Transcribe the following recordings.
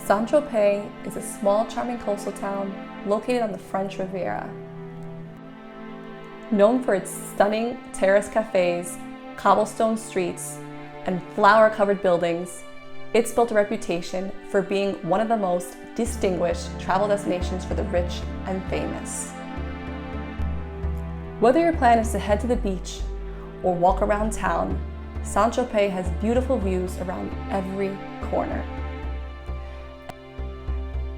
Saint Tropez is a small, charming coastal town located on the French Riviera. Known for its stunning terrace cafes, cobblestone streets, and flower-covered buildings, it's built a reputation for being one of the most distinguished travel destinations for the rich and famous. Whether your plan is to head to the beach or walk around town, Saint Tropez has beautiful views around every corner.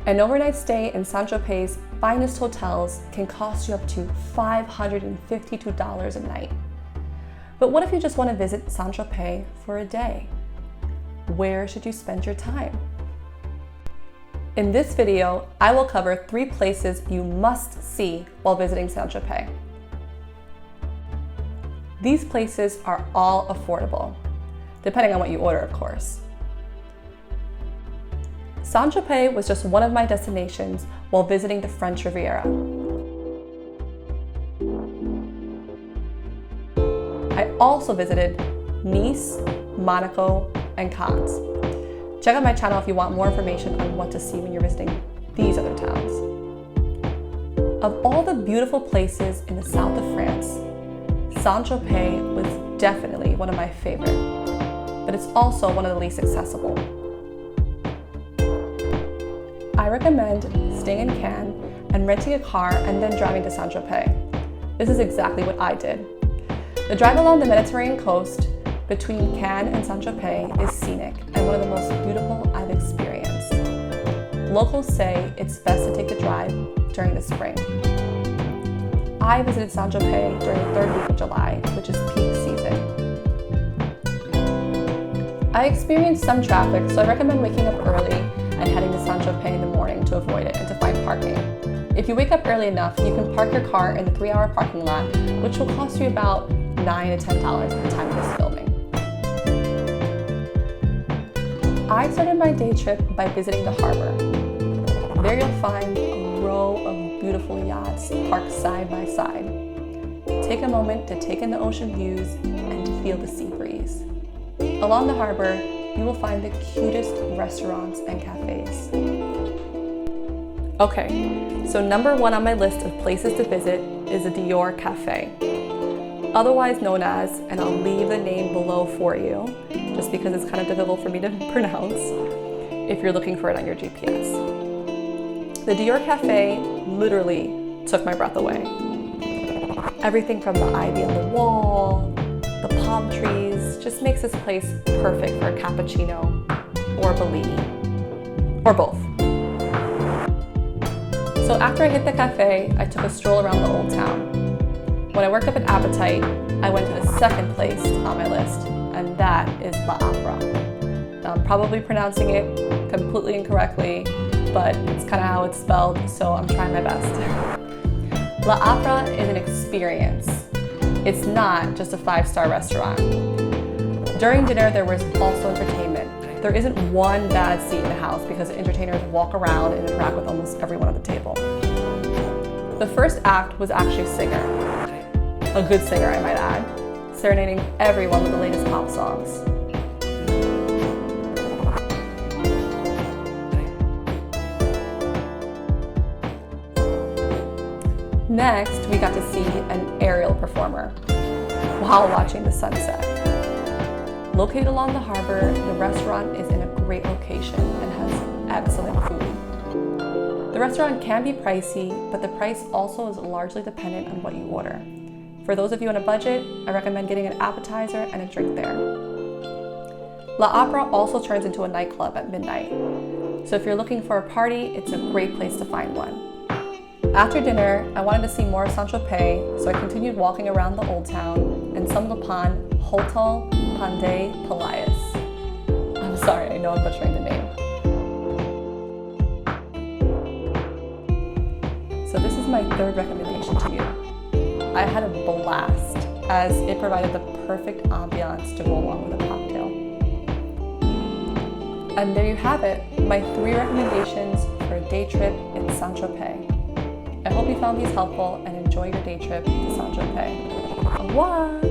An overnight stay in Saint Tropez's finest hotels can cost you up to $552 a night. But what if you just want to visit Saint Tropez for a day? Where should you spend your time? In this video, I will cover 3 places you must see while visiting Saint Tropez. These places are all affordable, depending on what you order, of course. Saint Tropez was just one of my destinations while visiting the French Riviera. I also visited Nice, Monaco, and Cannes. Check out my channel if you want more information on what to see when you're visiting these other towns. Of all the beautiful places in the south of France, Saint Tropez was definitely one of my favorite, but it's also one of the least accessible. I recommend staying in Cannes and renting a car and then driving to Saint Tropez. This is exactly what I did. The drive along the Mediterranean coast between Cannes and Saint Tropez is scenic and one of the most beautiful I've experienced. Locals say it's best to take the drive during the spring. I visited Saint Tropez during the 3rd week of July, which is peak season. I experienced some traffic, so I recommend waking up early and heading to Saint Tropez in the morning to avoid it and to find parking. If you wake up early enough, you can park your car in the 3-hour parking lot, which will cost you about $9 to $10 at the time of this filming. I started my day trip by visiting the harbor. There you'll find a row of beautiful yachts parked side by side. Take a moment to take in the ocean views and to feel the sea breeze. Along the harbor, you will find the cutest restaurants and cafes. Okay, so number 1 on my list of places to visit is the Dior Cafe, otherwise known as, and I'll leave the name below for you, just because it's kind of difficult for me to pronounce, if you're looking for it on your GPS. The Dior Cafe literally took my breath away. Everything from the ivy on the wall, the palm trees, just makes this place perfect for a cappuccino or a Bellini, or both. So after I hit the cafe, I took a stroll around the old town. When I worked up an appetite, I went to the second place on my list, and that is La Opera. Now, I'm probably pronouncing it completely incorrectly, but it's kind of how it's spelled, so I'm trying my best. La Opera is an experience. It's not just a 5-star restaurant. During dinner, there was also entertainment. There isn't one bad seat in the house because the entertainers walk around and interact with almost everyone at the table. The first act was actually a singer. A good singer, I might add, serenading everyone with the latest pop songs. Next, we got to see an aerial performer while watching the sunset. Located along the harbor, the restaurant is in a great location and has excellent food. The restaurant can be pricey, but the price also is largely dependent on what you order. For those of you on a budget, I recommend getting an appetizer and a drink there. La Opera also turns into a nightclub at midnight, so if you're looking for a party, it's a great place to find one. After dinner, I wanted to see more of Saint Tropez, so I continued walking around the old town and stumbled upon Hotel Pandey Palace. I'm sorry, I know I'm butchering the name. So this is my 3rd recommendation to you. I had a blast as it provided the perfect ambiance to go along with a cocktail. And there you have it, my 3 recommendations for a day trip in Saint Tropez. I hope you found these helpful and enjoy your day trip to Saint Tropez. Au revoir!